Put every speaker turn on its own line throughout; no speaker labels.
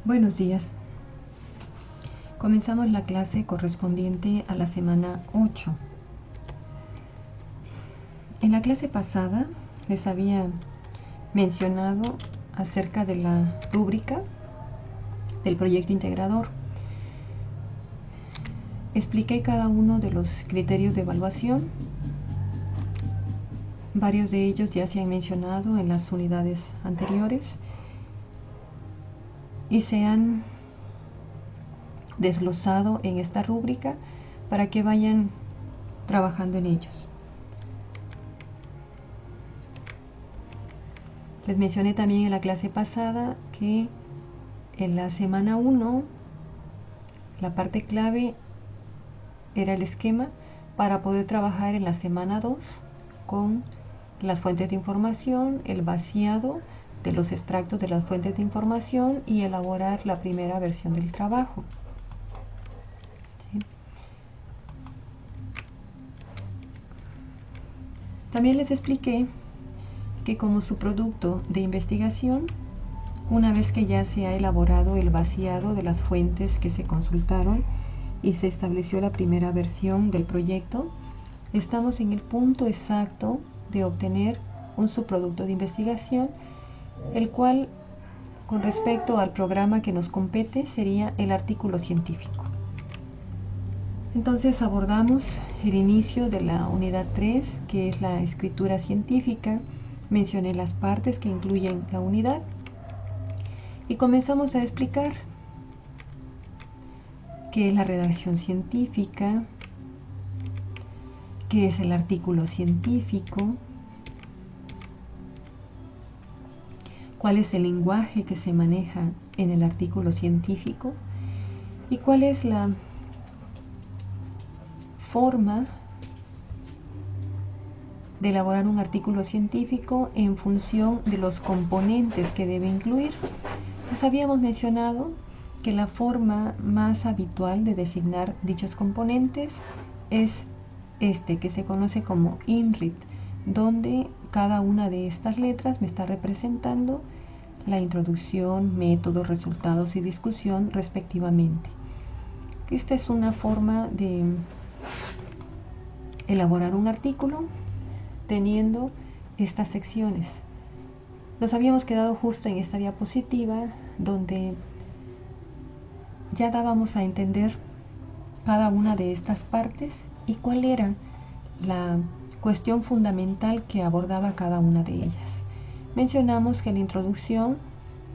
Buenos días. Comenzamos la clase correspondiente a la semana 8. En la clase pasada les había mencionado acerca de la rúbrica del proyecto integrador. Expliqué cada uno de los criterios de evaluación. Varios de ellos ya se han mencionado en las unidades anteriores y se han desglosado en esta rúbrica para que vayan trabajando en ellos. Les mencioné también en la clase pasada que en la semana 1 la parte clave era el esquema para poder trabajar en la semana 2 con las fuentes de información, el vaciado de los extractos de las fuentes de información y elaborar la primera versión del trabajo. ¿Sí? También les expliqué que como subproducto de investigación, una vez que ya se ha elaborado el vaciado de las fuentes que se consultaron y se estableció la primera versión del proyecto, estamos en el punto exacto de obtener un subproducto de investigación, el cual, con respecto al programa que nos compete, sería el artículo científico. Entonces abordamos el inicio de la unidad 3, que es la escritura científica. Mencioné las partes que incluyen la unidad y comenzamos a explicar qué es la redacción científica, qué es el artículo científico, cuál es el lenguaje que se maneja en el artículo científico y cuál es la forma de elaborar un artículo científico en función de los componentes que debe incluir. Pues habíamos mencionado que la forma más habitual de designar dichos componentes es que se conoce como INRIT, donde cada una de estas letras me está representando la introducción, métodos, resultados y discusión respectivamente. Esta es una forma de elaborar un artículo teniendo estas secciones. Nos habíamos quedado justo en esta diapositiva donde ya dábamos a entender cada una de estas partes y cuál era la cuestión fundamental que abordaba cada una de ellas. Mencionamos que en la introducción,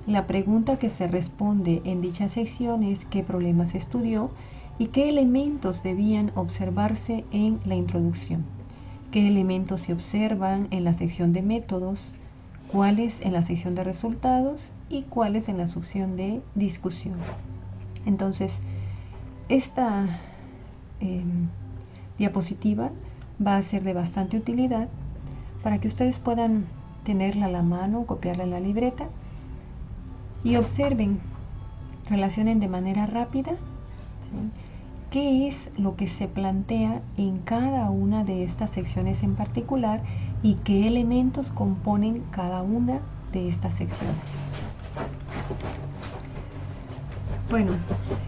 la pregunta que se responde en dicha sección es qué problemas estudió y qué elementos debían observarse en la introducción, qué elementos se observan en la sección de métodos, cuáles en la sección de resultados y cuáles en la sección de discusión. Entonces, esta diapositiva va a ser de bastante utilidad para que ustedes puedan tenerla a la mano, copiarla en la libreta y observen, relacionen de manera rápida, ¿sí?, qué es lo que se plantea en cada una de estas secciones en particular y qué elementos componen cada una de estas secciones. Bueno,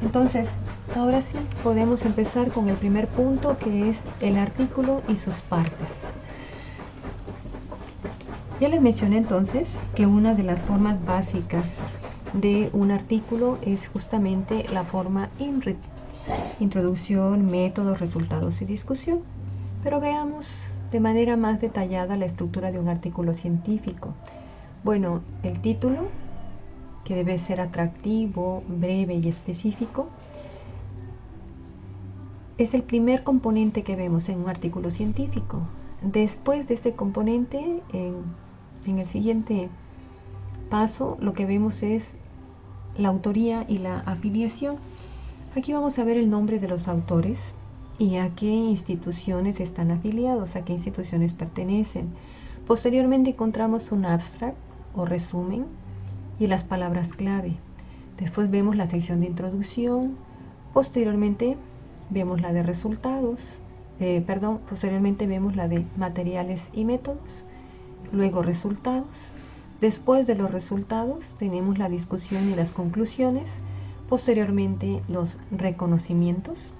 entonces ahora sí podemos empezar con el primer punto, que es el artículo y sus partes. Ya les mencioné entonces que una de las formas básicas de un artículo es justamente la forma INRIT: introducción, métodos, resultados y discusión. Pero veamos de manera más detallada la estructura de un artículo científico. Bueno, el título, que debe ser atractivo, breve y específico, es el primer componente que vemos en un artículo científico. Después de este componente, en el siguiente paso, lo que vemos es la autoría y la afiliación. Aquí vamos a ver el nombre de los autores y a qué instituciones están afiliados, a qué instituciones pertenecen. Posteriormente encontramos un abstract o resumen y las palabras clave. Después vemos la sección de introducción. Posteriormente vemos la de resultados. Posteriormente vemos la de materiales y métodos. Luego resultados. Después de los resultados tenemos la discusión y las conclusiones, posteriormente los reconocimientos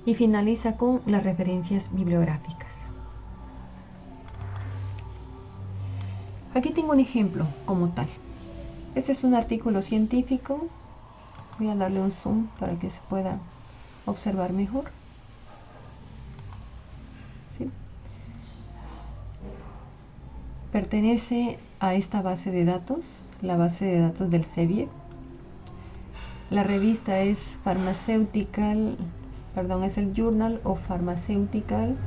y finaliza con las referencias bibliográficas. Aquí tengo un ejemplo como tal. Este es un artículo científico. Voy a darle un zoom para que se pueda observar mejor. ¿Sí? Pertenece a esta base de datos, la base de datos del Sevier. La revista es es el Journal of Pharmaceutical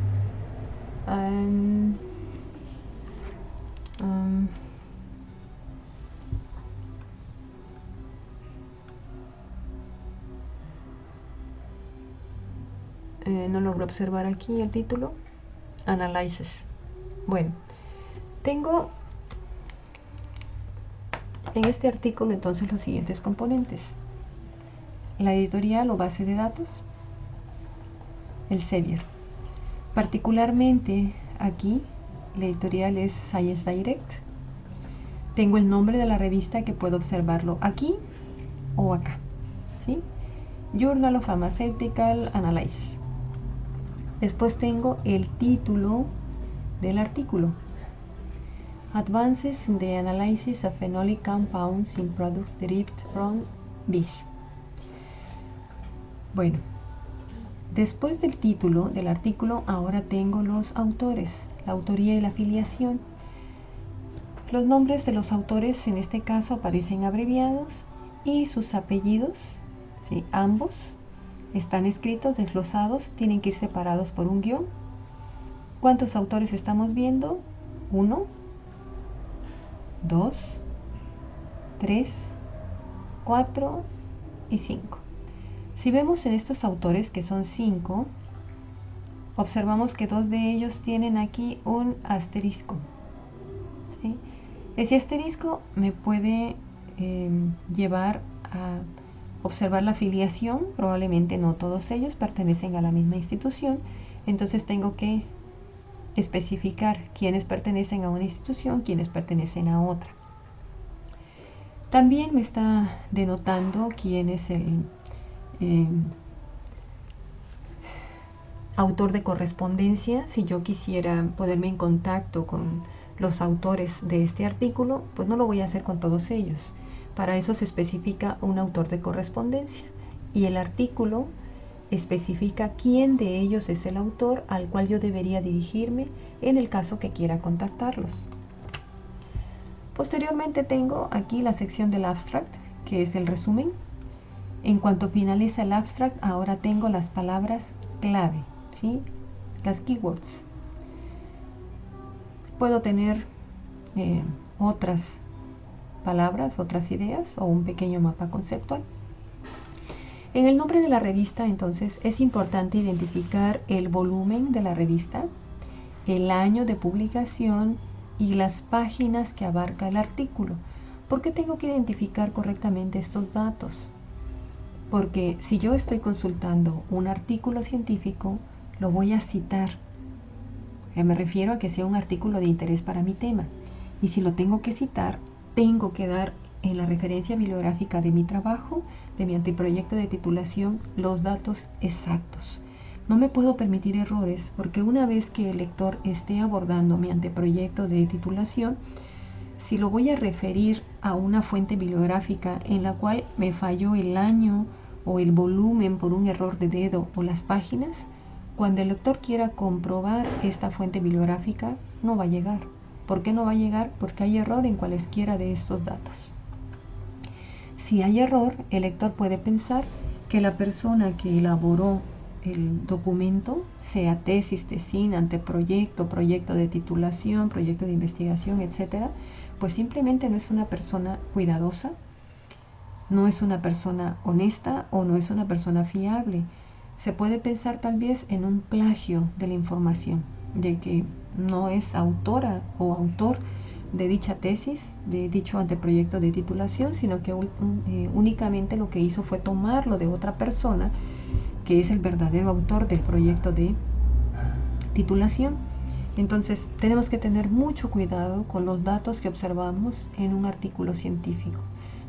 no logro observar aquí el título. Analysis. Bueno, tengo en este artículo entonces los siguientes componentes: la editorial o base de datos, el Sevier. Particularmente aquí la editorial es Science Direct. Tengo el nombre de la revista, que puedo observarlo aquí o acá, ¿sí? Journal of Pharmaceutical Analysis. Después tengo el título del artículo: Advances in the Analysis of Phenolic Compounds in Products Derived from Bees. Bueno, después del título del artículo, ahora tengo los autores, la autoría y la afiliación. Los nombres de los autores en este caso aparecen abreviados y sus apellidos, ¿sí? Ambos están escritos, desglosados, tienen que ir separados por un guión. ¿Cuántos autores estamos viendo? 1, 2, 3, 4 y 5. Si vemos en estos autores, que son 5, observamos que 2 de ellos tienen aquí un asterisco, ¿sí? Ese asterisco me puede llevar a observar la afiliación. Probablemente no todos ellos pertenecen a la misma institución, entonces tengo que especificar quiénes pertenecen a una institución, quiénes pertenecen a otra. También me está denotando quién es el autor de correspondencia. Si yo quisiera ponerme en contacto con los autores de este artículo, pues no lo voy a hacer con todos ellos. Para eso se especifica un autor de correspondencia, y el artículo especifica quién de ellos es el autor al cual yo debería dirigirme en el caso que quiera contactarlos. Posteriormente tengo aquí la sección del abstract, que es el resumen. En cuanto finaliza el abstract, ahora tengo las palabras clave, ¿sí? Las keywords. Puedo tener otras palabras, otras ideas o un pequeño mapa conceptual. En el nombre de la revista, entonces, es importante identificar el volumen de la revista, el año de publicación y las páginas que abarca el artículo. ¿Por qué tengo que identificar correctamente estos datos? Porque si yo estoy consultando un artículo científico, lo voy a citar. Me refiero a que sea un artículo de interés para mi tema. Y si lo tengo que citar, tengo que dar en la referencia bibliográfica de mi trabajo, de mi anteproyecto de titulación, los datos exactos. No me puedo permitir errores, porque una vez que el lector esté abordando mi anteproyecto de titulación, si lo voy a referir a una fuente bibliográfica en la cual me falló el año o el volumen por un error de dedo o las páginas, cuando el lector quiera comprobar esta fuente bibliográfica, no va a llegar. ¿Por qué no va a llegar? Porque hay error en cualesquiera de estos datos. Si hay error, el lector puede pensar que la persona que elaboró el documento, sea tesis, tesina, anteproyecto, proyecto de titulación, proyecto de investigación, etcétera, pues simplemente no es una persona cuidadosa, no es una persona honesta o no es una persona fiable. Se puede pensar tal vez en un plagio de la información, de que no es autora o autor de dicha tesis, de dicho anteproyecto de titulación, sino que únicamente lo que hizo fue tomarlo de otra persona que es el verdadero autor del proyecto de titulación. Entonces, tenemos que tener mucho cuidado con los datos que observamos en un artículo científico.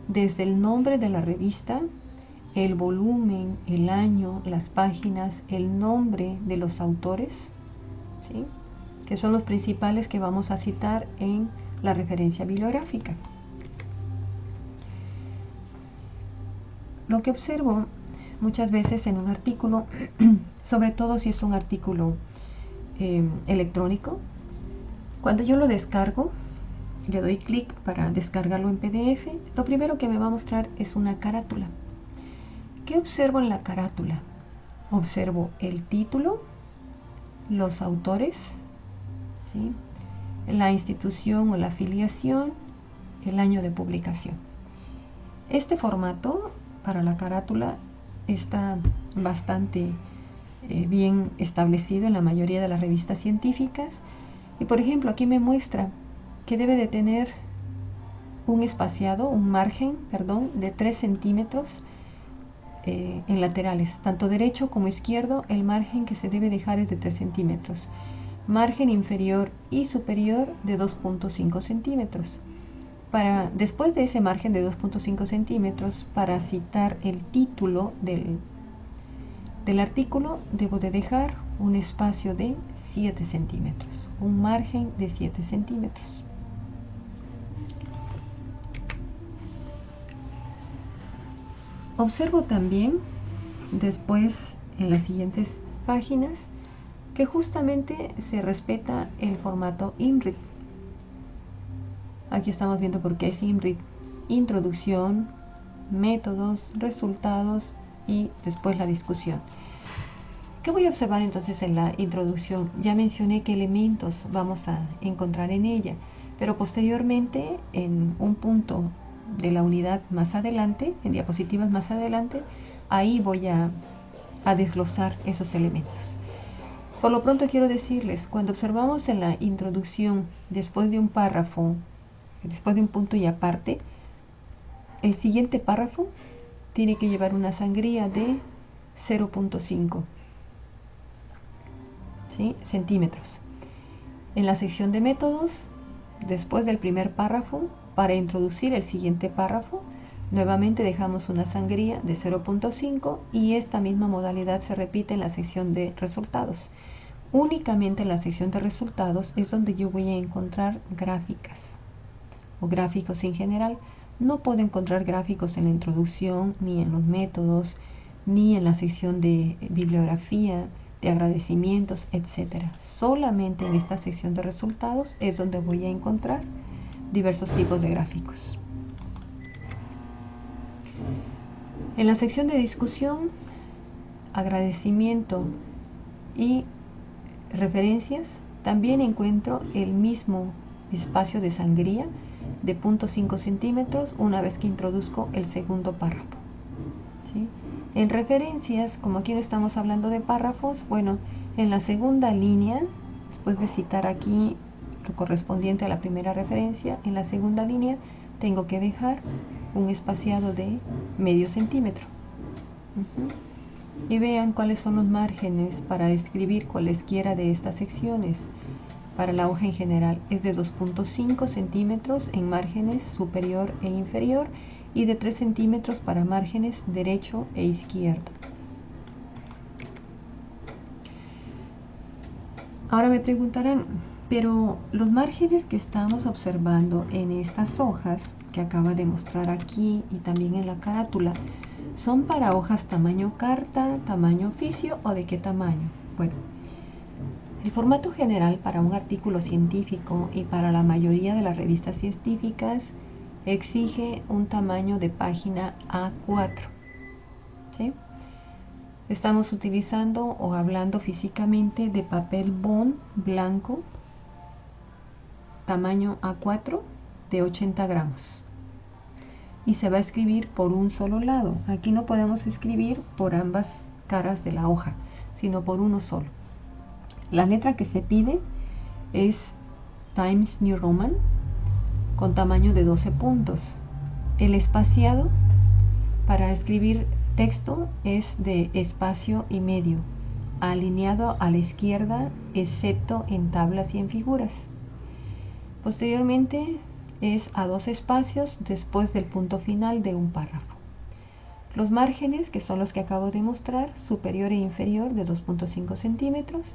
Desde el nombre de la revista, el volumen, el año, las páginas, el nombre de los autores, ¿sí?, que son los principales que vamos a citar en la referencia bibliográfica. Lo que observo muchas veces en un artículo, sobre todo si es un artículo electrónico, cuando yo lo descargo, le doy clic para descargarlo en PDF, lo primero que me va a mostrar es una carátula. ¿Qué observo en la carátula? Observo el título, los autores, ¿sí?, la institución o la afiliación, el año de publicación. Este formato para la carátula está bastante bien establecido en la mayoría de las revistas científicas. Y por ejemplo, aquí me muestra que debe de tener un margen, de 3 centímetros en laterales, tanto derecho como izquierdo. El margen que se debe dejar es de 3 centímetros. Margen inferior y superior de 2.5 centímetros. Después de ese margen de 2.5 centímetros, para citar el título del artículo, debo de dejar un espacio de 7 centímetros, un margen de 7 centímetros. Observo también, después en las siguientes páginas, que justamente se respeta el formato IMRIT. Aquí estamos viendo por qué es IMRIT: introducción, métodos, resultados y después la discusión. ¿Qué voy a observar entonces en la introducción? Ya mencioné qué elementos vamos a encontrar en ella, pero posteriormente, en un punto de la unidad más adelante, en diapositivas más adelante, ahí voy a desglosar esos elementos. Por lo pronto quiero decirles, cuando observamos en la introducción, después de un párrafo, después de un punto y aparte, el siguiente párrafo tiene que llevar una sangría de 0.5 centímetros. En la sección de métodos, después del primer párrafo, para introducir el siguiente párrafo, nuevamente dejamos una sangría de 0.5 y esta misma modalidad se repite en la sección de resultados. Únicamente en la sección de resultados es donde yo voy a encontrar gráficas o gráficos en general. No puedo encontrar gráficos en la introducción, ni en los métodos, ni en la sección de bibliografía, de agradecimientos, etc. Solamente en esta sección de resultados es donde voy a encontrar diversos tipos de gráficos. En la sección de discusión, agradecimiento y referencias, también encuentro el mismo espacio de sangría de 0.5 centímetros una vez que introduzco el segundo párrafo, ¿sí? En referencias, como aquí no estamos hablando de párrafos, bueno, en la segunda línea, después de citar aquí lo correspondiente a la primera referencia, en la segunda línea tengo que dejar un espaciado de medio centímetro. Y vean cuáles son los márgenes para escribir cualesquiera de estas secciones. Para la hoja en general es de 2.5 centímetros en márgenes superior e inferior y de 3 centímetros para márgenes derecho e izquierdo. Ahora me preguntarán, pero los márgenes que estamos observando en estas hojas que acaba de mostrar aquí y también en la carátula, ¿son para hojas tamaño carta, tamaño oficio o de qué tamaño? Bueno, el formato general para un artículo científico y para la mayoría de las revistas científicas exige un tamaño de página A4, ¿sí? Estamos utilizando o hablando físicamente de papel bond blanco, tamaño A4 de 80 gramos. Y se va a escribir por un solo lado. Aquí no podemos escribir por ambas caras de la hoja, sino por uno solo. La letra que se pide es Times New Roman con tamaño de 12 puntos. El espaciado para escribir texto es de espacio y medio. alineado a la izquierda, excepto en tablas y en figuras. Posteriormente es a 2 espacios después del punto final de un párrafo. Los márgenes, que son los que acabo de mostrar, superior e inferior de 2.5 centímetros,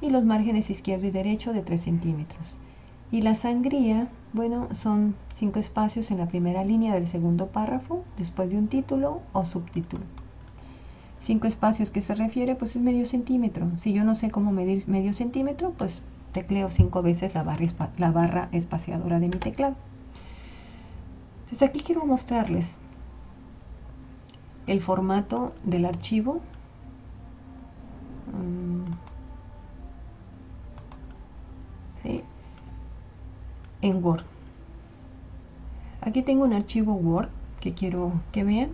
y los márgenes izquierdo y derecho de 3 centímetros. Y la sangría, bueno, son 5 espacios en la primera línea del segundo párrafo, después de un título o subtítulo. 5 espacios que se refiere, pues es medio centímetro. Si yo no sé cómo medir medio centímetro, pues tecleo 5 veces la barra espaciadora de mi teclado. Entonces aquí quiero mostrarles el formato del archivo. ¿Sí? En Word. Aquí tengo un archivo Word que quiero que vean.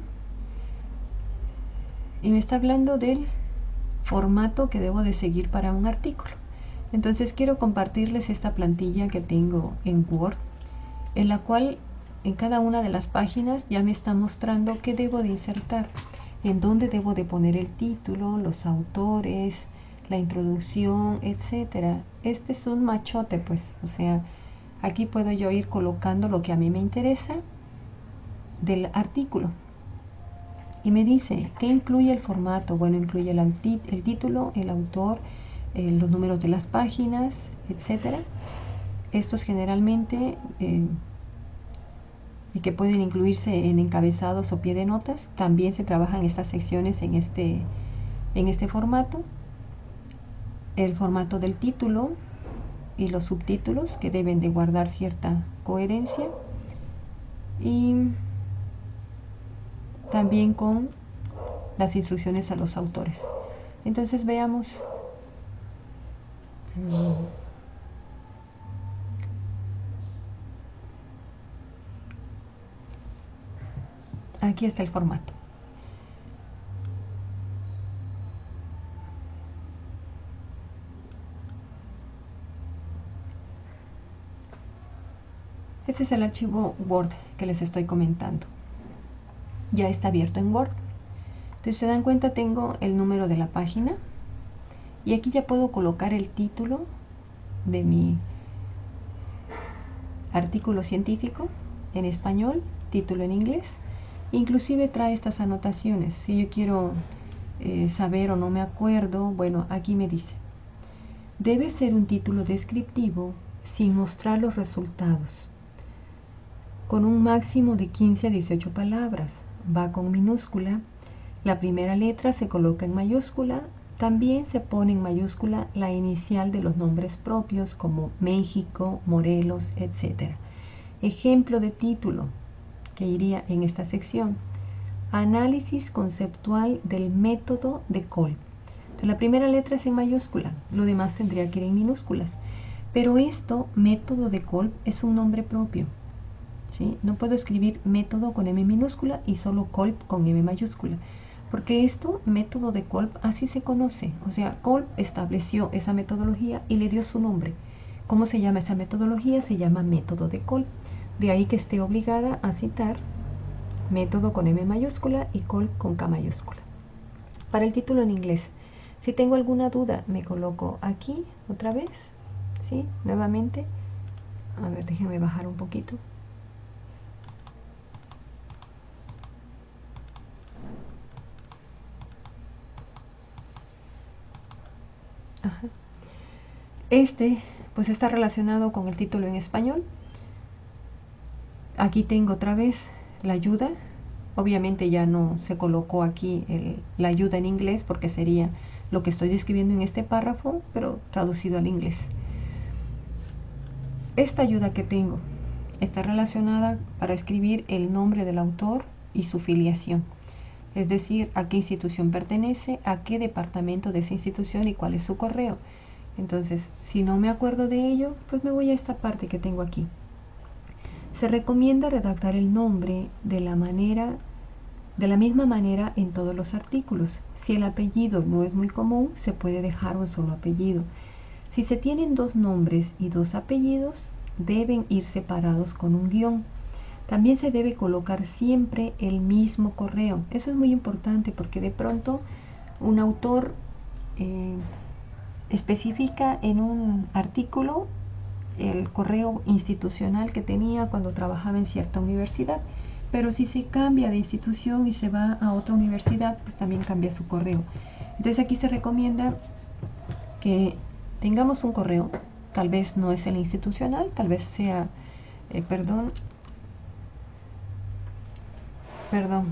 Y me está hablando del formato que debo de seguir para un artículo. Entonces quiero compartirles esta plantilla que tengo en Word, en la cual en cada una de las páginas ya me está mostrando qué debo de insertar, en dónde debo de poner el título, los autores, la introducción, etcétera. Este es un machote, pues, o sea, aquí puedo yo ir colocando lo que a mí me interesa del artículo. Y me dice, ¿qué incluye el formato? Bueno, incluye el título, el autor, los números de las páginas, etcétera. Estos generalmente, y que pueden incluirse en encabezados o pie de notas, también se trabajan estas secciones en este formato. El formato del título y los subtítulos, que deben de guardar cierta coherencia. Y también con las instrucciones a los autores. Entonces veamos. Aquí está el formato. Este es el archivo Word que les estoy comentando. Ya está abierto en Word. Entonces, se dan cuenta, tengo el número de la página. Y aquí ya puedo colocar el título de mi artículo científico en español, título en inglés. Inclusive trae estas anotaciones. Si yo quiero saber o no me acuerdo, bueno, aquí me dice: debe ser un título descriptivo sin mostrar los resultados, con un máximo de 15 a 18 palabras. Va con minúscula. La primera letra se coloca en mayúscula. También se pone en mayúscula la inicial de los nombres propios, como México, Morelos, etc. Ejemplo de título que iría en esta sección: análisis conceptual del método de Kolb. Entonces, la primera letra es en mayúscula, lo demás tendría que ir en minúsculas. Pero esto, método de Kolb, es un nombre propio, ¿sí? No puedo escribir método con M minúscula y solo Kolb con M mayúscula, porque esto, método de Kolb, así se conoce. O sea, Kolb estableció esa metodología y le dio su nombre. ¿Cómo se llama esa metodología? Se llama método de Kolb. De ahí que esté obligada a citar método con M mayúscula y Kolb con K mayúscula. Para el título en inglés, si tengo alguna duda, me coloco aquí otra vez, ¿sí? Nuevamente. A ver, déjenme bajar un poquito. Ajá. Pues está relacionado con el título en español. Aquí tengo otra vez la ayuda. Obviamente ya no se colocó aquí la ayuda en inglés, porque sería lo que estoy describiendo en este párrafo, pero traducido al inglés. Esta ayuda que tengo está relacionada para escribir el nombre del autor y su filiación, es decir, a qué institución pertenece, a qué departamento de esa institución y cuál es su correo. Entonces, si no me acuerdo de ello, pues me voy a esta parte que tengo aquí. Se recomienda redactar el nombre de la misma manera en todos los artículos. Si el apellido no es muy común, se puede dejar un solo apellido. Si se tienen 2 nombres y 2 apellidos, deben ir separados con un guión. También se debe colocar siempre el mismo correo. Eso es muy importante, porque de pronto un autor especifica en un artículo el correo institucional que tenía cuando trabajaba en cierta universidad, pero si se cambia de institución y se va a otra universidad, pues también cambia su correo. Entonces aquí se recomienda que tengamos un correo, tal vez no es el institucional, tal vez sea,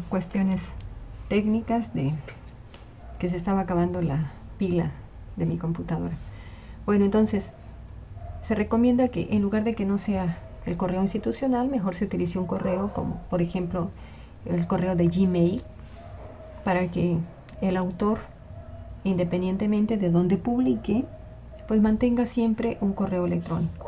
cuestiones técnicas de que se estaba acabando la pila de mi computadora. Bueno, entonces se recomienda que en lugar de que no sea el correo institucional, mejor se utilice un correo como, por ejemplo, el correo de Gmail, para que el autor, independientemente de dónde publique, pues mantenga siempre un correo electrónico.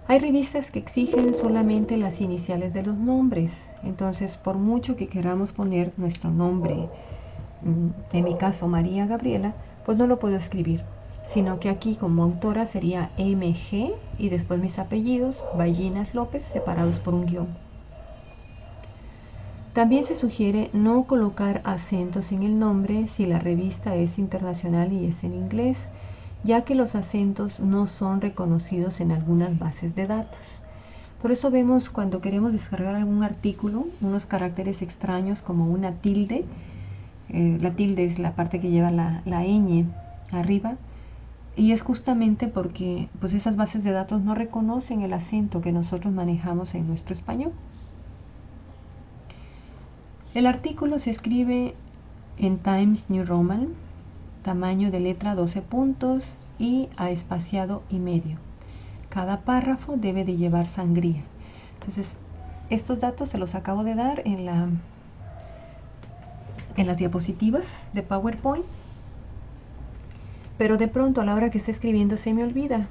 Hay revistas que exigen solamente las iniciales de los nombres, entonces por mucho que queramos poner nuestro nombre, en mi caso María Gabriela, pues no lo puedo escribir, sino que aquí como autora sería MG y después mis apellidos, Ballinas López, separados por un guión. También se sugiere no colocar acentos en el nombre si la revista es internacional y es en inglés, ya que los acentos no son reconocidos en algunas bases de datos. Por eso vemos cuando queremos descargar algún artículo, unos caracteres extraños como una tilde. La tilde es la parte que lleva la ñ arriba, y es justamente porque pues esas bases de datos no reconocen el acento que nosotros manejamos en nuestro español. El artículo se escribe en Times New Roman, tamaño de letra 12 puntos y a espaciado y medio. Cada párrafo debe de llevar sangría. Entonces, estos datos se los acabo de dar en las diapositivas de PowerPoint, pero de pronto a la hora que esté escribiendo se me olvida.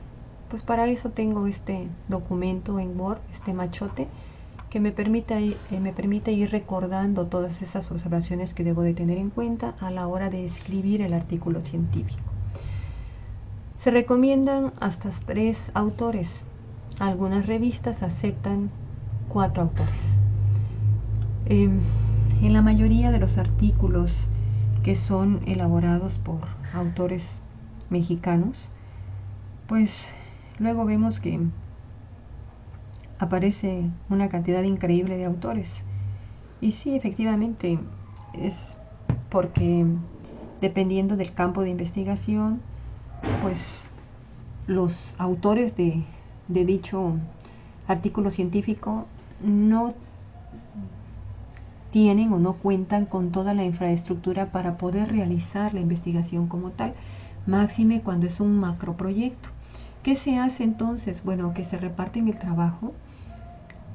Pues para eso tengo este documento en Word, este machote, que me permite ir recordando todas esas observaciones que debo de tener en cuenta a la hora de escribir el artículo científico. Se recomiendan hasta 3 autores. Algunas revistas aceptan 4 autores. En la mayoría de los artículos que son elaborados por autores mexicanos, pues luego vemos que aparece una cantidad increíble de autores. Y sí, efectivamente, es porque dependiendo del campo de investigación, pues los autores de dicho artículo científico no tienen o no cuentan con toda la infraestructura para poder realizar la investigación como tal, máxime cuando es un macroproyecto. ¿Qué se hace entonces? Bueno, que se reparten el trabajo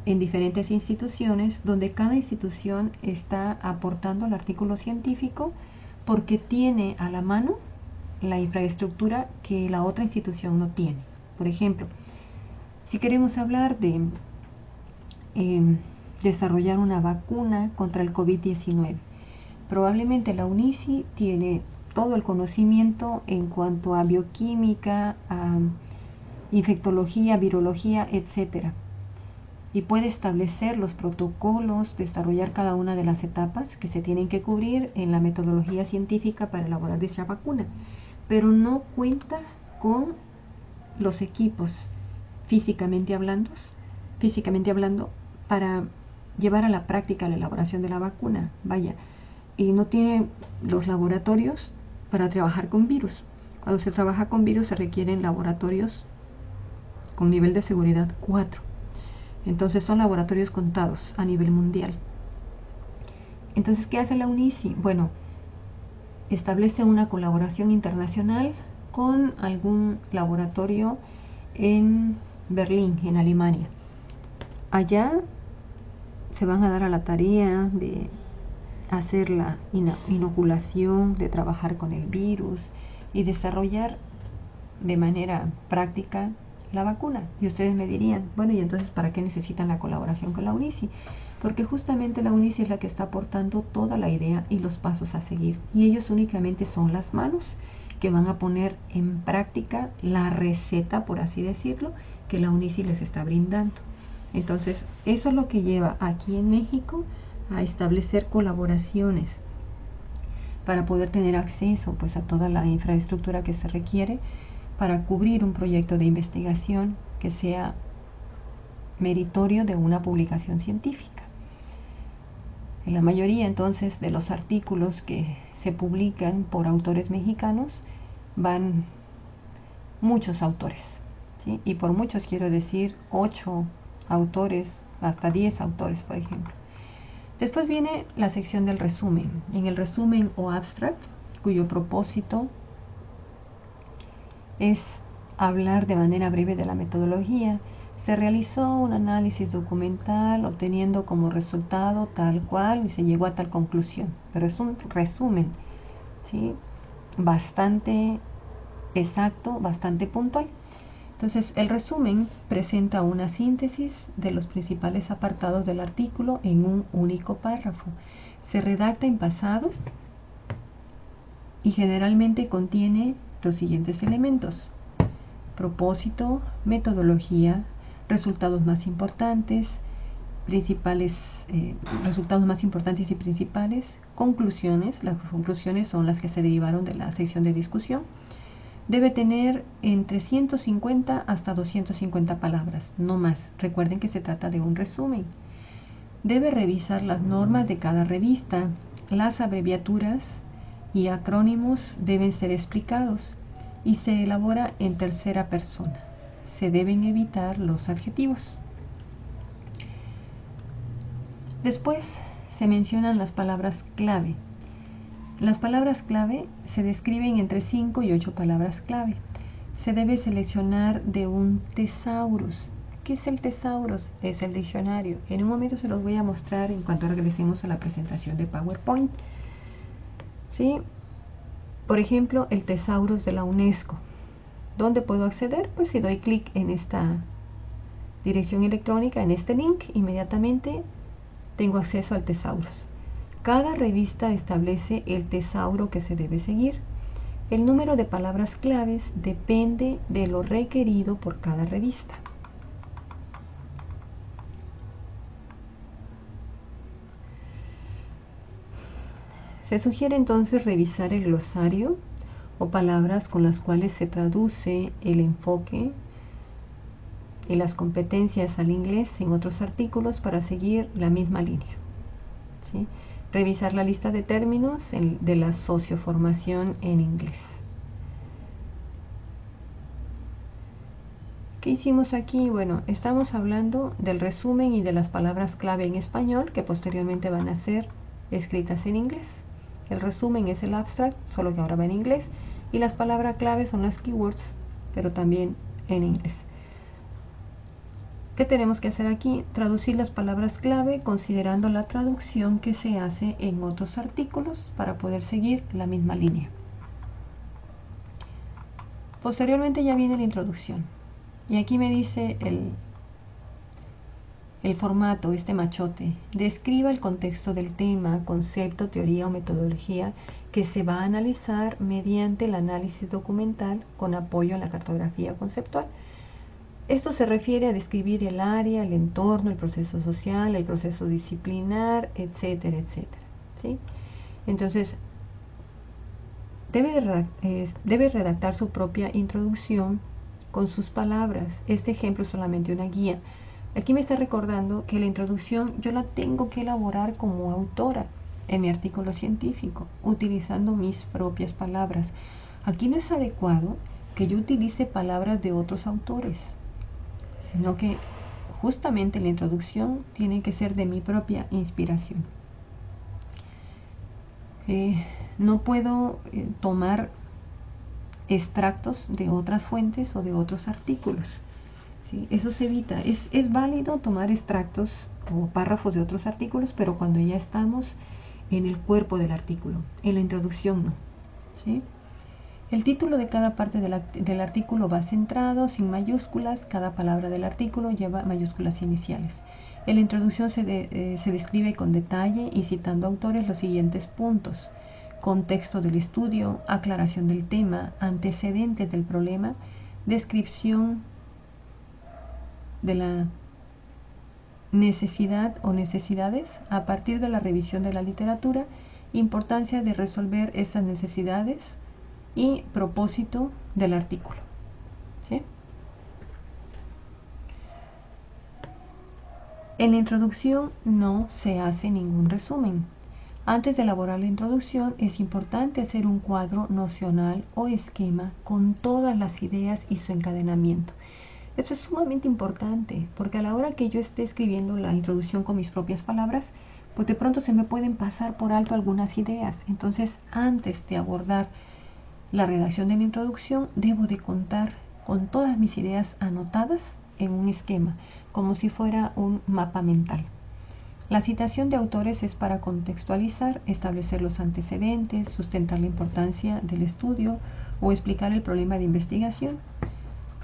en diferentes instituciones, donde cada institución está aportando al artículo científico porque tiene a la mano la infraestructura que la otra institución no tiene. Por ejemplo, si queremos hablar de desarrollar una vacuna contra el COVID-19, probablemente la UNICI tiene todo el conocimiento en cuanto a bioquímica, a infectología, virología, etcétera, y puede establecer los protocolos, desarrollar cada una de las etapas que se tienen que cubrir en la metodología científica para elaborar dicha vacuna, pero no cuenta con los equipos físicamente hablando para llevar a la práctica la elaboración de la vacuna, y no tiene los laboratorios para trabajar con virus. Cuando se trabaja con virus se requieren laboratorios con nivel de seguridad 4. Entonces son laboratorios contados a nivel mundial. Entonces, ¿qué hace la UNICI? Bueno, establece una colaboración internacional con algún laboratorio en Berlín, en Alemania. Allá se van a dar a la tarea de hacer la inoculación, de trabajar con el virus y desarrollar de manera práctica la vacuna. Y ustedes me dirían, bueno, ¿y entonces para qué necesitan la colaboración con la UNICI? Porque justamente la UNICI es la que está aportando toda la idea y los pasos a seguir. Y ellos únicamente son las manos que van a poner en práctica la receta, por así decirlo, que la UNICI les está brindando. Entonces, eso es lo que lleva aquí en México a establecer colaboraciones. para poder tener acceso pues a toda la infraestructura que se requiere para cubrir un proyecto de investigación que sea meritorio de una publicación científica. En la mayoría entonces de los artículos que se publican por autores mexicanos van muchos autores, ¿sí? Y por muchos quiero decir 8 autores, hasta 10 autores, por ejemplo. Después viene la sección del resumen. En el resumen o abstract, cuyo propósito es hablar de manera breve de la metodología, se realizó un análisis documental obteniendo como resultado tal cual y se llegó a tal conclusión. Pero es un resumen, ¿sí? Bastante exacto, bastante puntual. Entonces, el resumen presenta una síntesis de los principales apartados del artículo en un único párrafo. Se redacta en pasado y generalmente contiene los siguientes elementos: propósito, metodología, resultados más importantes, resultados más importantes y principales, conclusiones. Las conclusiones son las que se derivaron de la sección de discusión. Debe tener entre 150 hasta 250 palabras, no más. Recuerden que se trata de un resumen. Debe revisar las normas de cada revista. Las abreviaturas y acrónimos deben ser explicados y se elabora en tercera persona. Se deben evitar los adjetivos. Después se mencionan las palabras clave. Las palabras clave se describen entre 5 y 8 palabras clave. Se debe seleccionar de un thesaurus. ¿Qué es el thesaurus? Es el diccionario. En un momento se los voy a mostrar en cuanto regresemos a la presentación de PowerPoint. ¿Sí? Por ejemplo, el thesaurus de la UNESCO. ¿Dónde puedo acceder? Pues si doy clic en esta dirección electrónica, en este link, inmediatamente tengo acceso al thesaurus. Cada revista establece el tesauro que se debe seguir. El número de palabras claves depende de lo requerido por cada revista. Se sugiere entonces revisar el glosario o palabras con las cuales se traduce el enfoque y las competencias al inglés en otros artículos para seguir la misma línea, ¿sí? Revisar la lista de términos de la socioformación en inglés. ¿Qué hicimos aquí? Bueno, estamos hablando del resumen y de las palabras clave en español que posteriormente van a ser escritas en inglés. El resumen es el abstract, solo que ahora va en inglés, y las palabras clave son las keywords, pero también en inglés. ¿Qué tenemos que hacer aquí? Traducir las palabras clave considerando la traducción que se hace en otros artículos para poder seguir la misma línea. Posteriormente ya viene la introducción. Y aquí me dice el formato, este machote. Describa el contexto del tema, concepto, teoría o metodología que se va a analizar mediante el análisis documental con apoyo a la cartografía conceptual. Esto se refiere a describir el área, el entorno, el proceso social, el proceso disciplinar, etcétera, etcétera, ¿sí? Entonces, debe redactar su propia introducción con sus palabras. Este ejemplo es solamente una guía. Aquí me está recordando que la introducción yo la tengo que elaborar como autora en mi artículo científico, utilizando mis propias palabras. Aquí no es adecuado que yo utilice palabras de otros autores, sino que justamente la introducción tiene que ser de mi propia inspiración. No puedo tomar extractos de otras fuentes o de otros artículos, ¿sí? Eso se evita. Es válido tomar extractos o párrafos de otros artículos, pero cuando ya estamos en el cuerpo del artículo, en la introducción no, ¿sí? El título de cada parte del artículo va centrado, sin mayúsculas. Cada palabra del artículo lleva mayúsculas iniciales. En la introducción se describe con detalle y citando autores los siguientes puntos: contexto del estudio, aclaración del tema, antecedentes del problema, descripción de la necesidad o necesidades a partir de la revisión de la literatura importancia de resolver esas necesidades y propósito del artículo. ¿Sí? En la introducción no se hace ningún resumen. Antes de elaborar la introducción es importante hacer un cuadro nocional o esquema con todas las ideas y su encadenamiento. Esto es sumamente importante porque a la hora que yo esté escribiendo la introducción con mis propias palabras, pues de pronto se me pueden pasar por alto algunas ideas. Entonces, antes de abordar la redacción de la introducción, debo de contar con todas mis ideas anotadas en un esquema, como si fuera un mapa mental. La citación de autores es para contextualizar, establecer los antecedentes, sustentar la importancia del estudio o explicar el problema de investigación.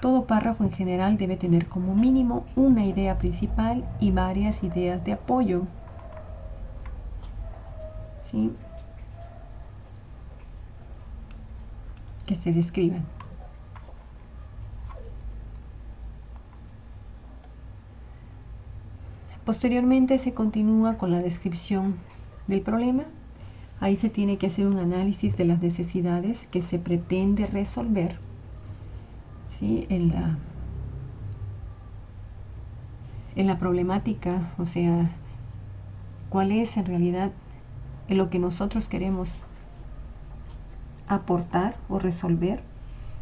Todo párrafo en general debe tener como mínimo una idea principal y varias ideas de apoyo. ¿Sí? Que se describan. Posteriormente se continúa con la descripción del problema. Ahí se tiene que hacer un análisis de las necesidades que se pretende resolver, ¿sí? en la problemática, o sea, cuál es en realidad lo que nosotros queremos aportar o resolver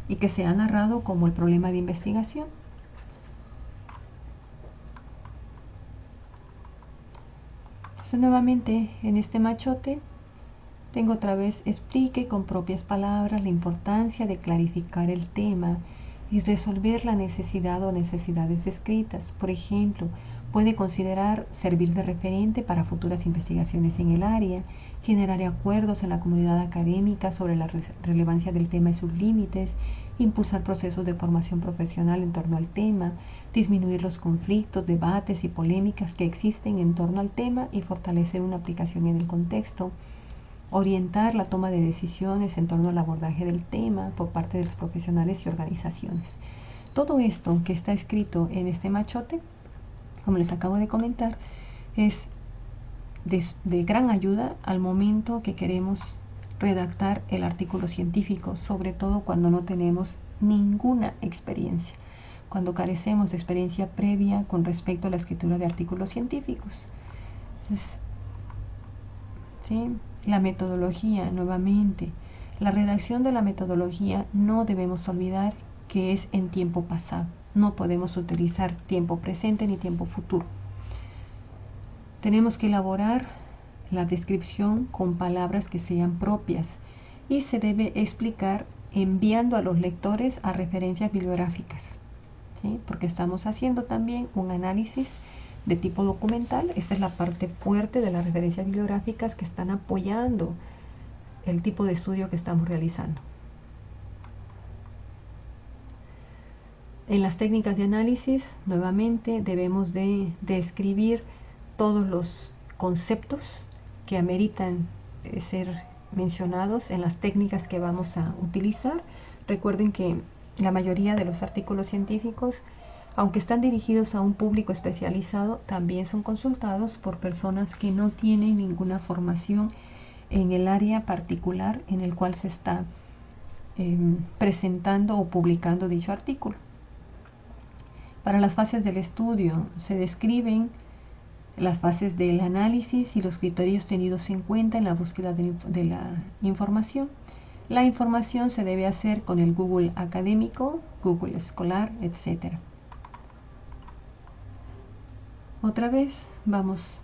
y que se ha narrado como el problema de investigación. Entonces, nuevamente en este machote tengo otra vez explique con propias palabras la importancia de clarificar el tema y resolver la necesidad o necesidades descritas. Por ejemplo, puede considerar servir de referente para futuras investigaciones en el área, generar acuerdos en la comunidad académica sobre la relevancia del tema y sus límites, impulsar procesos de formación profesional en torno al tema, disminuir los conflictos, debates y polémicas que existen en torno al tema y fortalecer una aplicación en el contexto, orientar la toma de decisiones en torno al abordaje del tema por parte de los profesionales y organizaciones. Todo esto que está escrito en este machote, como les acabo de comentar, es de gran ayuda al momento que queremos redactar el artículo científico, sobre todo cuando no tenemos ninguna experiencia, cuando carecemos de experiencia previa con respecto a la escritura de artículos científicos. Entonces, ¿sí? La metodología, nuevamente. La redacción de la metodología no debemos olvidar que es en tiempo pasado. No podemos utilizar tiempo presente ni tiempo futuro. Tenemos que elaborar la descripción con palabras que sean propias y se debe explicar enviando a los lectores a referencias bibliográficas, ¿sí? Porque estamos haciendo también un análisis de tipo documental. Esta es la parte fuerte de las referencias bibliográficas que están apoyando el tipo de estudio que estamos realizando. En las técnicas de análisis, nuevamente, debemos de describir todos los conceptos que ameritan ser mencionados en las técnicas que vamos a utilizar. Recuerden que la mayoría de los artículos científicos, aunque están dirigidos a un público especializado, también son consultados por personas que no tienen ninguna formación en el área particular en el cual se está presentando o publicando dicho artículo. Para las fases del estudio se describen las fases del análisis y los criterios tenidos en cuenta en la búsqueda de la información. La información se debe hacer con el Google académico, Google escolar, etc. Otra vez vamos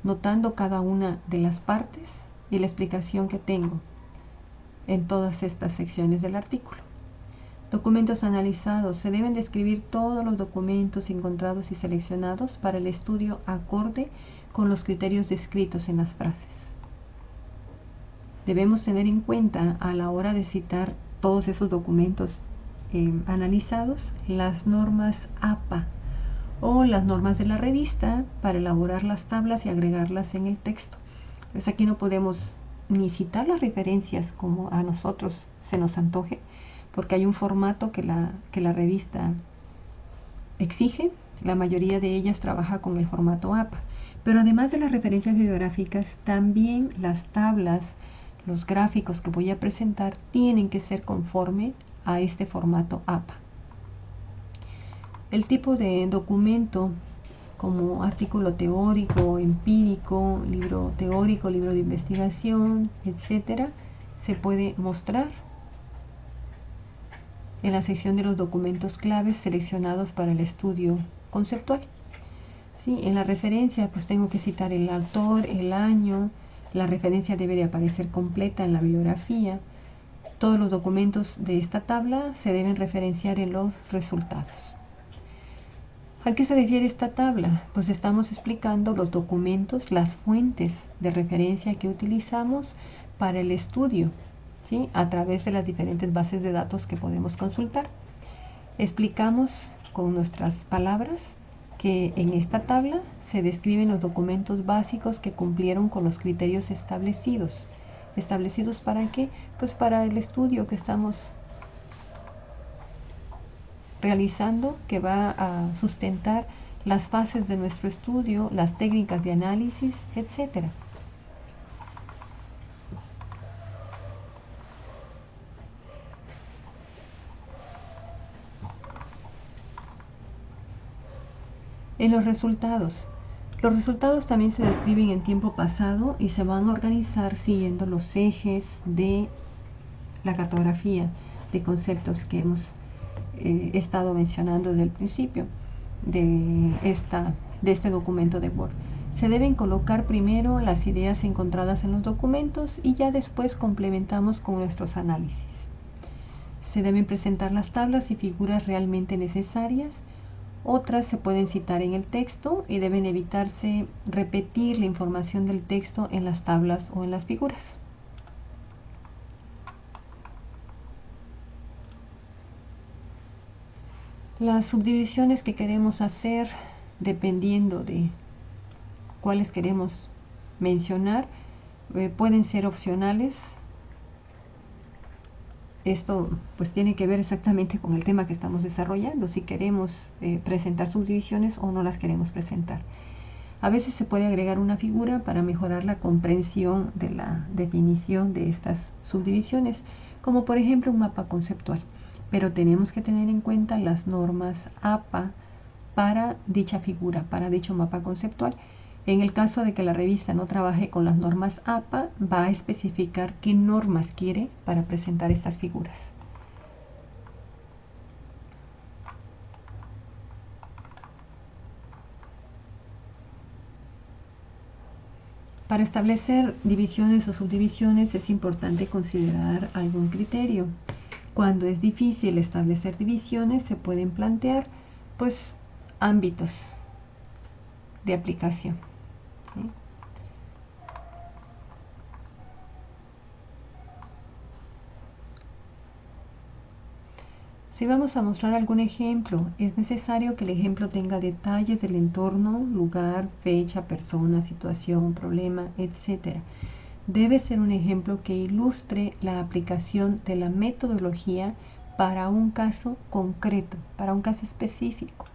notando cada una de las partes y la explicación que tengo en todas estas secciones del artículo. Documentos analizados. Se deben describir todos los documentos encontrados y seleccionados para el estudio acorde con los criterios descritos en las frases. Debemos tener en cuenta a la hora de citar todos esos documentos analizados las normas APA o las normas de la revista para elaborar las tablas y agregarlas en el texto. Pues aquí no podemos ni citar las referencias como a nosotros se nos antoje, porque hay un formato que la revista exige. La mayoría de ellas trabaja con el formato APA, Pero además de las referencias bibliográficas, también las tablas, los gráficos que voy a presentar tienen que ser conforme a este formato APA. El tipo de documento, como artículo teórico, empírico, libro teórico, libro de investigación, etcétera, se puede mostrar en la sección de los documentos claves seleccionados para el estudio conceptual. ¿Sí? En la referencia pues tengo que citar el autor, el año, la referencia debe de aparecer completa en la bibliografía. Todos los documentos de esta tabla se deben referenciar en los resultados. ¿A qué se refiere esta tabla? Pues estamos explicando los documentos, las fuentes de referencia que utilizamos para el estudio, ¿sí? A través de las diferentes bases de datos que podemos consultar. Explicamos con nuestras palabras que en esta tabla se describen los documentos básicos que cumplieron con los criterios establecidos. ¿Establecidos para qué? Pues para el estudio que estamos realizando, que va a sustentar las fases de nuestro estudio, las técnicas de análisis, etc. En los resultados también se describen en tiempo pasado y se van a organizar siguiendo los ejes de la cartografía de conceptos que hemos estado mencionando desde el principio de este documento de Word. Se deben colocar primero las ideas encontradas en los documentos y ya después complementamos con nuestros análisis. Se deben presentar las tablas y figuras realmente necesarias. Otras se pueden citar en el texto y deben evitarse repetir la información del texto en las tablas o en las figuras. Las subdivisiones que queremos hacer, dependiendo de cuáles queremos mencionar, pueden ser opcionales. Esto pues tiene que ver exactamente con el tema que estamos desarrollando, si queremos presentar subdivisiones o no las queremos presentar. A veces se puede agregar una figura para mejorar la comprensión de la definición de estas subdivisiones, como por ejemplo un mapa conceptual. Pero tenemos que tener en cuenta las normas APA para dicha figura, para dicho mapa conceptual. En el caso de que la revista no trabaje con las normas APA, va a especificar qué normas quiere para presentar estas figuras. Para establecer divisiones o subdivisiones es importante considerar algún criterio. Cuando es difícil establecer divisiones, se pueden plantear pues ámbitos de aplicación, ¿sí? Si vamos a mostrar algún ejemplo, es necesario que el ejemplo tenga detalles del entorno, lugar, fecha, persona, situación, problema, etc. Debe ser un ejemplo que ilustre la aplicación de la metodología para un caso concreto, para un caso específico.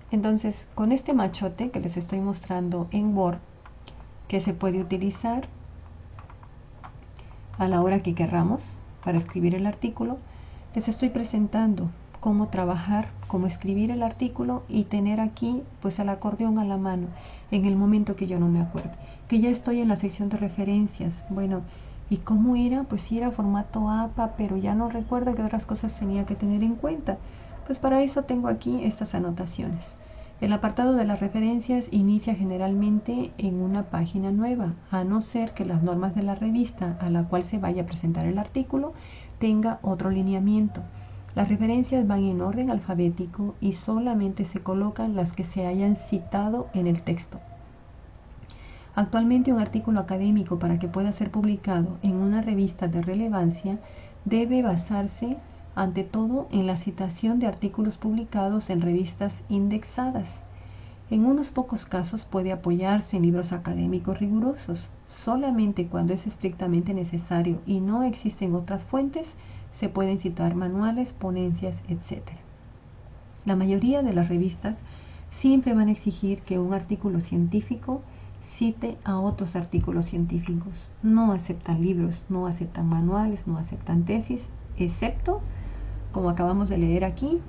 Entonces, con este machote que les estoy mostrando en Word, que se puede utilizar a la hora que querramos para escribir el artículo, les estoy presentando cómo trabajar, cómo escribir el artículo y tener aquí pues el acordeón a la mano en el momento que yo no me acuerde, que ya estoy en la sección de referencias. Bueno, ¿y cómo era? Pues sí era formato APA, pero ya no recuerdo qué otras cosas tenía que tener en cuenta. Pues para eso tengo aquí estas anotaciones. El apartado de las referencias inicia generalmente en una página nueva, a no ser que las normas de la revista a la cual se vaya a presentar el artículo tenga otro lineamiento. Las referencias van en orden alfabético y solamente se colocan las que se hayan citado en el texto. Actualmente un artículo académico, para que pueda ser publicado en una revista de relevancia, debe basarse ante todo en la citación de artículos publicados en revistas indexadas. En unos pocos casos puede apoyarse en libros académicos rigurosos. Solamente cuando es estrictamente necesario y no existen otras fuentes, se pueden citar manuales, ponencias, etc. La mayoría de las revistas siempre van a exigir que un artículo científico cite a otros artículos científicos. No aceptan libros, no aceptan manuales, no aceptan tesis, excepto, como acabamos de leer aquí,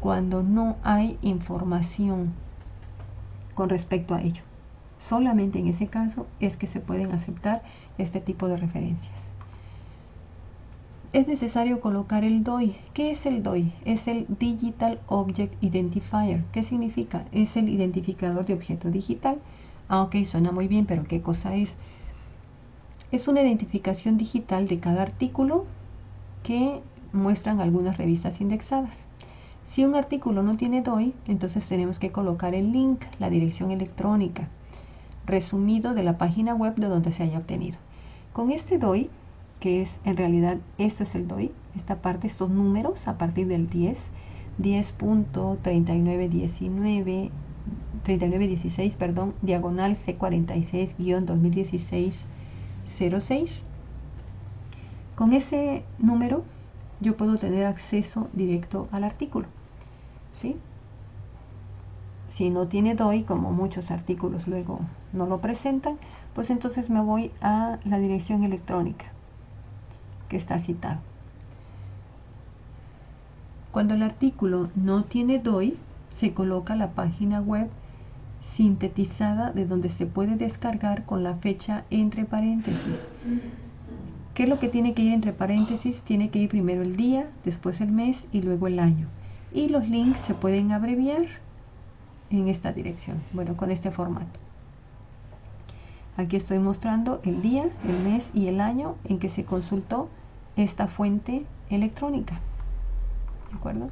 cuando no hay información con respecto a ello. Solamente en ese caso es que se pueden aceptar este tipo de referencias. Es necesario colocar el DOI. ¿Qué es el DOI? Es el Digital Object Identifier. ¿Qué significa? Es el identificador de objeto digital. Ah, ok, suena muy bien, pero ¿qué cosa es? Es una identificación digital de cada artículo que muestran algunas revistas indexadas. Si un artículo no tiene DOI, entonces tenemos que colocar el link, la dirección electrónica, resumido de la página web de donde se haya obtenido. Con este DOI, que es en realidad, esto es el DOI, esta parte, estos números a partir del 10.3916, perdón, diagonal C46-2016-06. Con ese número yo puedo tener acceso directo al artículo, ¿sí? Si no tiene DOI, como muchos artículos luego no lo presentan, pues entonces me voy a la dirección electrónica que está citado. Cuando el artículo no tiene DOI, se coloca la página web sintetizada de donde se puede descargar con la fecha entre paréntesis. ¿Qué es lo que tiene que ir entre paréntesis? Tiene que ir primero el día, después el mes y luego el año. Y los links se pueden abreviar en esta dirección, bueno, con este formato. Aquí estoy mostrando el día, el mes y el año en que se consultó esta fuente electrónica. ¿De acuerdo?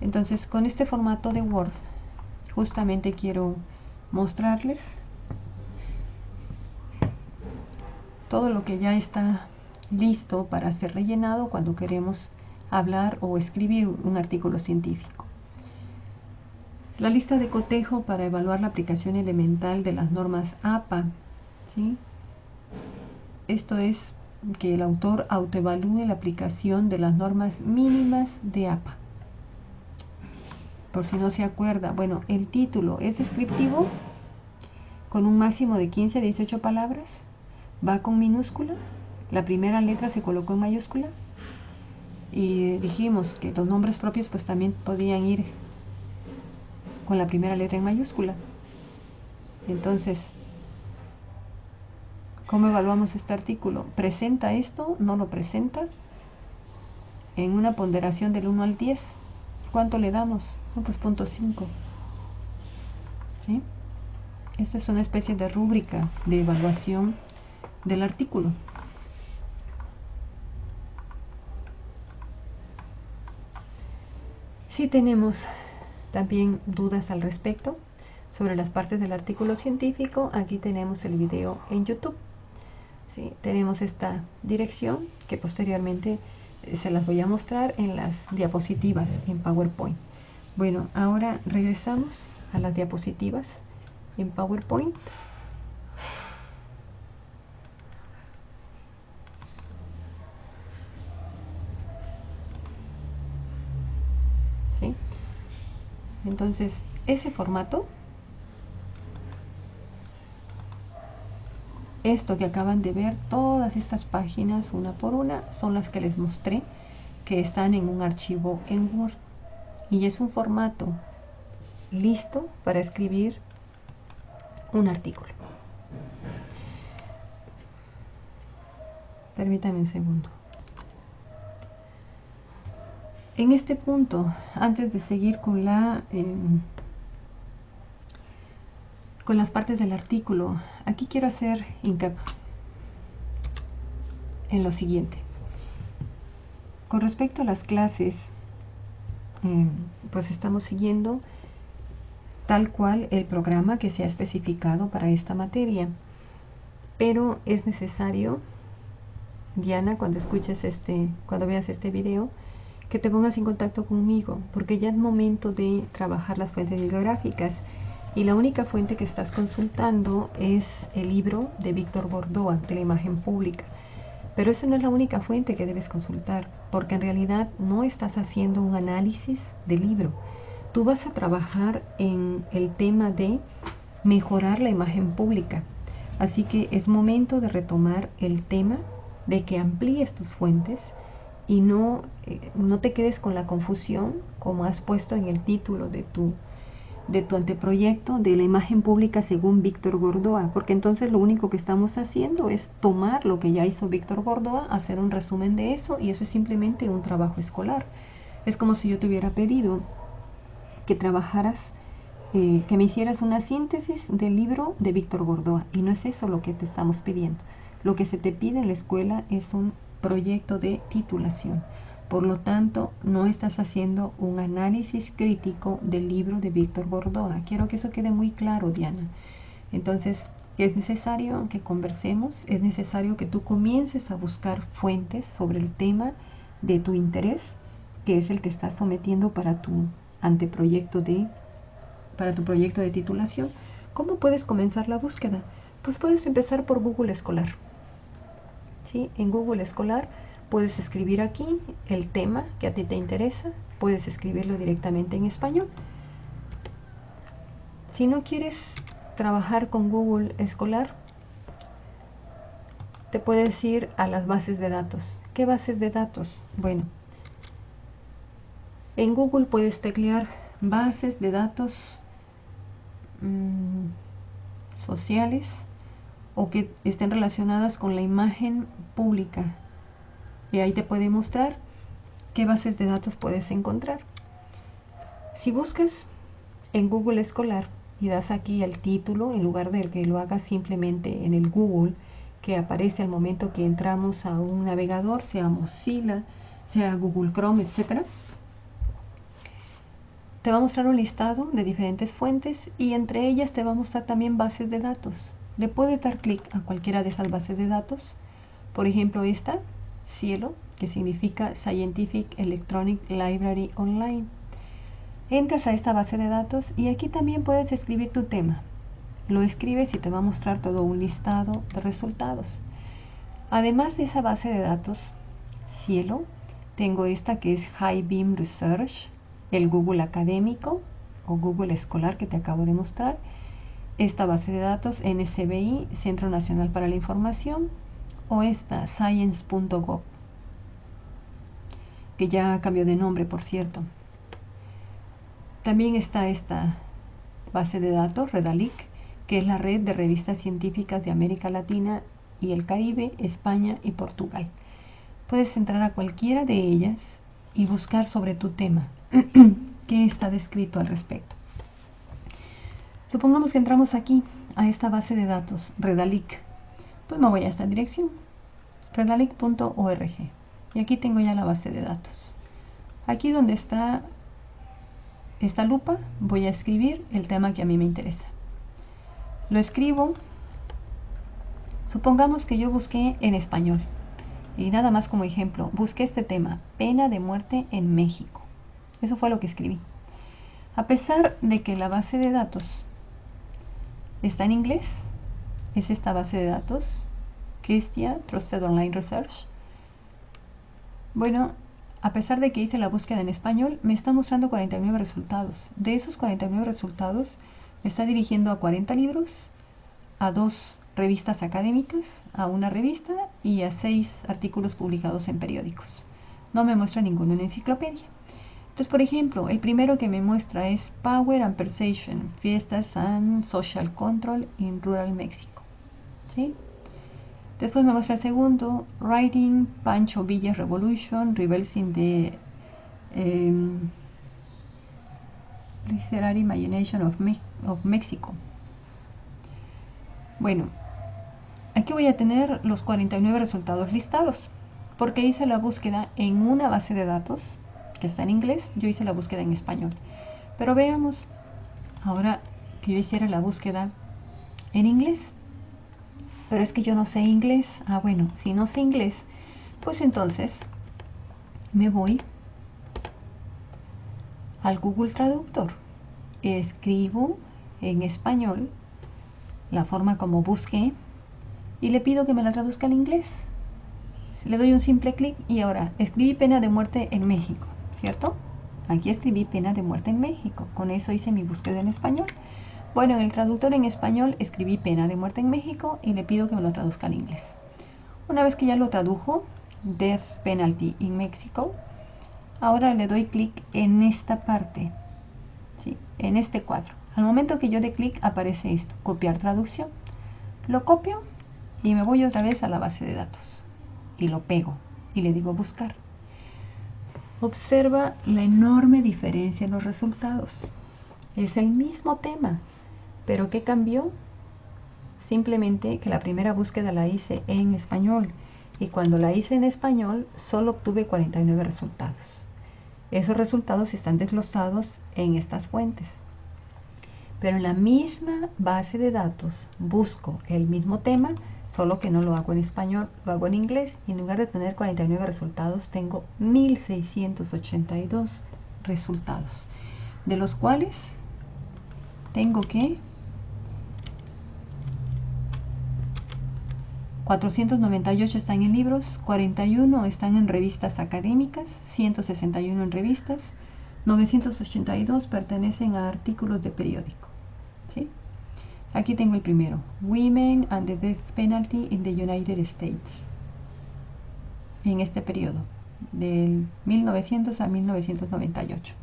Entonces, con este formato de Word, justamente quiero mostrarles todo lo que ya está listo para ser rellenado cuando queremos hablar o escribir un artículo científico. La lista de cotejo para evaluar la aplicación elemental de las normas APA, ¿sí? Esto es que el autor autoevalúe la aplicación de las normas mínimas de APA. Por si no se acuerda, bueno, el título es descriptivo con un máximo de 15 a 18 palabras, va con minúscula, la primera letra se colocó en mayúscula y dijimos que los nombres propios pues también podían ir con la primera letra en mayúscula. Entonces, ¿cómo evaluamos este artículo? ¿Presenta esto? ¿No lo presenta? En una ponderación del 1 al 10, ¿cuánto le damos? No, pues 0.5. ¿Sí? Esta es una especie de rúbrica de evaluación del artículo. Si tenemos también dudas al respecto sobre las partes del artículo científico, aquí tenemos el video en YouTube. ¿Sí? Tenemos esta dirección que posteriormente se las voy a mostrar en las diapositivas en PowerPoint. Bueno, ahora regresamos a las diapositivas en PowerPoint. ¿Sí? Entonces, ese formato, esto que acaban de ver, todas estas páginas una por una son las que les mostré que están en un archivo en Word y es un formato listo para escribir un artículo. Permítame un segundo. En este punto, antes de seguir con las partes del artículo, aquí quiero hacer hincapié en lo siguiente. Con respecto a las clases, pues estamos siguiendo tal cual el programa que se ha especificado para esta materia, pero es necesario, Diana, cuando veas este video, que te pongas en contacto conmigo, porque ya es momento de trabajar las fuentes bibliográficas y la única fuente que estás consultando es el libro de Víctor Bordoa, de la imagen pública. Pero esa no es la única fuente que debes consultar, porque en realidad no estás haciendo un análisis del libro. tú vas a trabajar en el tema de mejorar la imagen pública. Así que es momento de retomar el tema, de que amplíes tus fuentes y no te quedes con la confusión, como has puesto en el título de tu anteproyecto, de la imagen pública según Víctor Gordoa, porque entonces lo único que estamos haciendo es tomar lo que ya hizo Víctor Gordoa, hacer un resumen de eso, y eso es simplemente un trabajo escolar. Es como si yo te hubiera pedido que trabajaras, que me hicieras una síntesis del libro de Víctor Gordoa, y no es eso lo que te estamos pidiendo. Lo que se te pide en la escuela es un proyecto de titulación. Por lo tanto, no estás haciendo un análisis crítico del libro de Víctor Gordoa. Quiero que eso quede muy claro, Diana. Entonces, es necesario que conversemos, es necesario que tú comiences a buscar fuentes sobre el tema de tu interés, que es el que estás sometiendo para tu anteproyecto para tu proyecto de titulación. ¿Cómo puedes comenzar la búsqueda? Pues puedes empezar por Google Escolar. ¿Sí? En Google Escolar puedes escribir aquí el tema que a ti te interesa, puedes escribirlo directamente en español. Si no quieres trabajar con Google Escolar, te puedes ir a las bases de datos. ¿Qué bases de datos? Bueno, en Google puedes teclear bases de datos sociales o que estén relacionadas con la imagen pública, y ahí te puede mostrar qué bases de datos puedes encontrar. Si buscas en Google Escolar y das aquí el título, en lugar de que lo hagas simplemente en el Google que aparece al momento que entramos a un navegador, sea Mozilla, sea Google Chrome, etc., te va a mostrar un listado de diferentes fuentes, y entre ellas te va a mostrar también bases de datos. Le puedes dar clic a cualquiera de esas bases de datos. Por ejemplo, esta, Cielo, que significa Scientific Electronic Library Online. Entras a esta base de datos y aquí también puedes escribir tu tema. Lo escribes y te va a mostrar todo un listado de resultados. Además de esa base de datos, Cielo, tengo esta que es High Beam Research, el Google Académico o Google Escolar que te acabo de mostrar, esta base de datos NCBI, Centro Nacional para la Información, o esta Science.gov, que ya cambió de nombre, por cierto. También está esta base de datos Redalic, que es la red de revistas científicas de América Latina y el Caribe, España y Portugal. Puedes entrar a cualquiera de ellas y buscar sobre tu tema qué está descrito al respecto. Supongamos que entramos aquí a esta base de datos Redalic. Pues me voy a esta dirección, redalic.org, y aquí tengo ya la base de datos. Aquí donde está esta lupa voy a escribir el tema que a mí me interesa. Lo escribo. Supongamos que yo busqué en español, y nada más como ejemplo, busqué este tema, pena de muerte en México. Eso fue lo que escribí. A pesar de que la base de datos está en inglés, es esta base de datos, Christia Trusted Online Research. Bueno, a pesar de que hice la búsqueda en español, me está mostrando 49 resultados. De esos 49 resultados, me está dirigiendo a 40 libros, a 2 revistas académicas, a una revista y a 6 artículos publicados en periódicos. No me muestra ninguna enciclopedia. Entonces, por ejemplo, el primero que me muestra es Power and Perception, Fiestas and Social Control in Rural Mexico. ¿Sí? Después me muestra el segundo, Writing Pancho Villa's Revolution, Rebels in the Literary Imagination of Mexico. Bueno, aquí voy a tener los 49 resultados listados, porque hice la búsqueda en una base de datos que está en inglés, yo hice la búsqueda en español. Pero veamos, ahora que yo hiciera la búsqueda en inglés. Pero es que yo no sé inglés. Ah, bueno, si no sé inglés, pues entonces me voy al Google Traductor. Escribo en español la forma como busqué y le pido que me la traduzca al inglés. Le doy un simple clic y ahora escribí pena de muerte en México, ¿cierto? Aquí escribí pena de muerte en México. Con eso hice mi búsqueda en español. Bueno, en el traductor en español escribí pena de muerte en México y le pido que me lo traduzca al inglés. Una vez que ya lo tradujo, Death Penalty in Mexico, ahora le doy clic en esta parte, ¿sí? En este cuadro. Al momento que yo dé clic aparece esto, copiar traducción. Lo copio y me voy otra vez a la base de datos y lo pego y le digo buscar. Observa la enorme diferencia en los resultados. Es el mismo tema, pero ¿qué cambió? Simplemente que la primera búsqueda la hice en español y cuando la hice en español solo obtuve 49 resultados. Esos resultados están desglosados en estas fuentes. Pero en la misma base de datos busco el mismo tema, solo que no lo hago en español, lo hago en inglés y en lugar de tener 49 resultados tengo 1682 resultados, de los cuales tengo que 498 están en libros, 41 están en revistas académicas, 161 en revistas, 982 pertenecen a artículos de periódico. ¿Sí? Aquí tengo el primero, Women and the Death Penalty in the United States, en este periodo, del 1900 a 1998.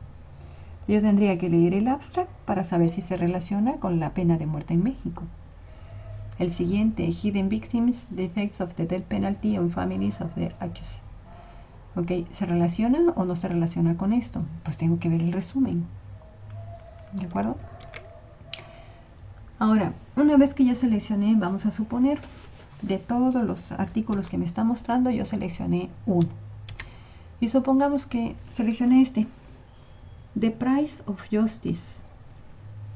Yo tendría que leer el abstract para saber si se relaciona con la pena de muerte en México. El siguiente, Hidden Victims, the Effects of the Death Penalty on Families of the Accused. Ok, ¿se relaciona o no se relaciona con esto? Pues tengo que ver el resumen. ¿De acuerdo? Ahora, una vez que ya seleccioné, vamos a suponer, de todos los artículos que me está mostrando, yo seleccioné uno. Y supongamos que seleccioné este. The Price of Justice,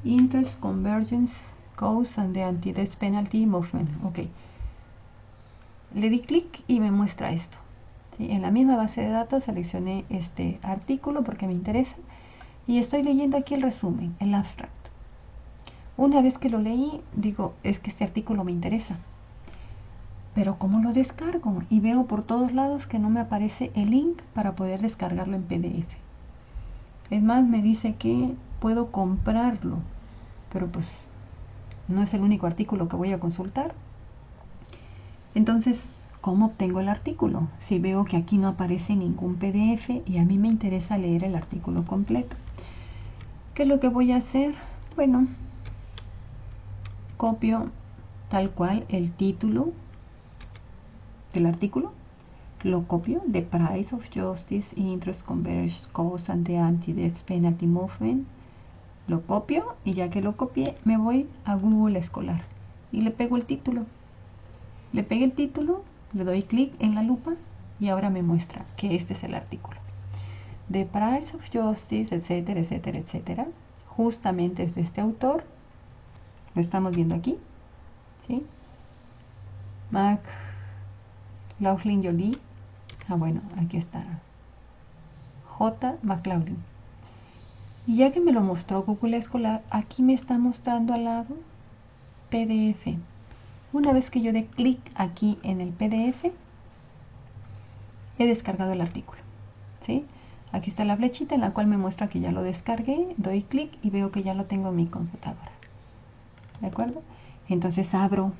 Interest Convergence Cause and the Anti-Death Penalty Movement. Ok. Le di clic y me muestra esto. ¿Sí? En la misma base de datos seleccioné este artículo porque me interesa y estoy leyendo aquí el resumen, el abstract. Una vez que lo leí, digo, es que este artículo me interesa. Pero ¿cómo lo descargo? Y veo por todos lados que no me aparece el link para poder descargarlo en PDF. Es más, me dice que puedo comprarlo, pero pues no es el único artículo que voy a consultar. Entonces, ¿cómo obtengo el artículo? Si veo que aquí no aparece ningún PDF y a mí me interesa leer el artículo completo. ¿Qué es lo que voy a hacer? Bueno, copio tal cual el título del artículo, lo copio, The Price of Justice, Interest Convergence Cause and the Anti-Death Penalty Movement, lo copio y ya que lo copié me voy a Google Escolar y le pego el título. Le pegué el título, le doy clic en la lupa y ahora me muestra que este es el artículo. The Price of Justice, etcétera, etcétera, etcétera. Justamente es de este autor. Lo estamos viendo aquí. ¿Sí? McLaughlin Jolie. Bueno, aquí está. J. McLaughlin. Y ya que me lo mostró Google Escolar, aquí me está mostrando al lado PDF. Una vez que yo dé clic aquí en el PDF, he descargado el artículo. ¿Sí? Aquí está la flechita en la cual me muestra que ya lo descargué, doy clic y veo que ya lo tengo en mi computadora. ¿De acuerdo? Entonces abro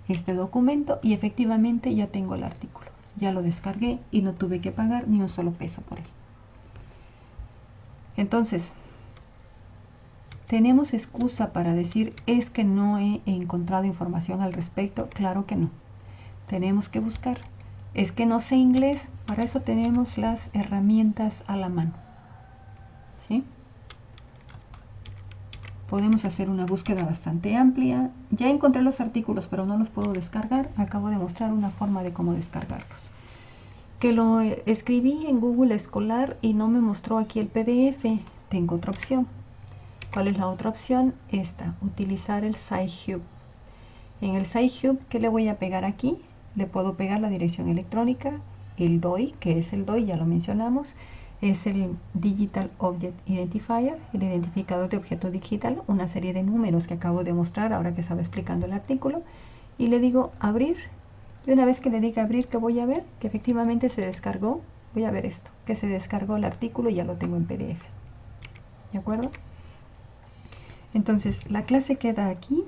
este documento y efectivamente ya tengo el artículo. Ya lo descargué y no tuve que pagar ni un solo peso por él. Entonces, ¿tenemos excusa para decir es que no he encontrado información al respecto? Claro que no. Tenemos que buscar. Es que no sé inglés, para eso tenemos las herramientas a la mano. ¿Sí? Podemos hacer una búsqueda bastante amplia. Ya encontré los artículos, pero no los puedo descargar. Acabo de mostrar una forma de cómo descargarlos. Que lo escribí en Google Escolar y no me mostró aquí el PDF. Tengo otra opción. ¿Cuál es la otra opción? Esta, utilizar el SciHub. En el SciHub, ¿qué le voy a pegar aquí? Le puedo pegar la dirección electrónica, el DOI, que es el DOI, ya lo mencionamos, es el Digital Object Identifier, el identificador de objeto digital, una serie de números que acabo de mostrar ahora que estaba explicando el artículo, y le digo abrir, y una vez que le diga abrir, ¿qué voy a ver? Que efectivamente se descargó voy a ver esto, que se descargó el artículo y ya lo tengo en PDF. ¿De acuerdo? Entonces, la clase queda aquí.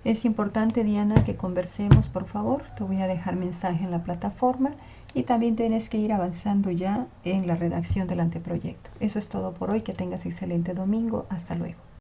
Es importante, Diana, que conversemos, por favor. Te voy a dejar mensaje en la plataforma y también tienes que ir avanzando ya en la redacción del anteproyecto. Eso es todo por hoy. Que tengas excelente domingo. Hasta luego.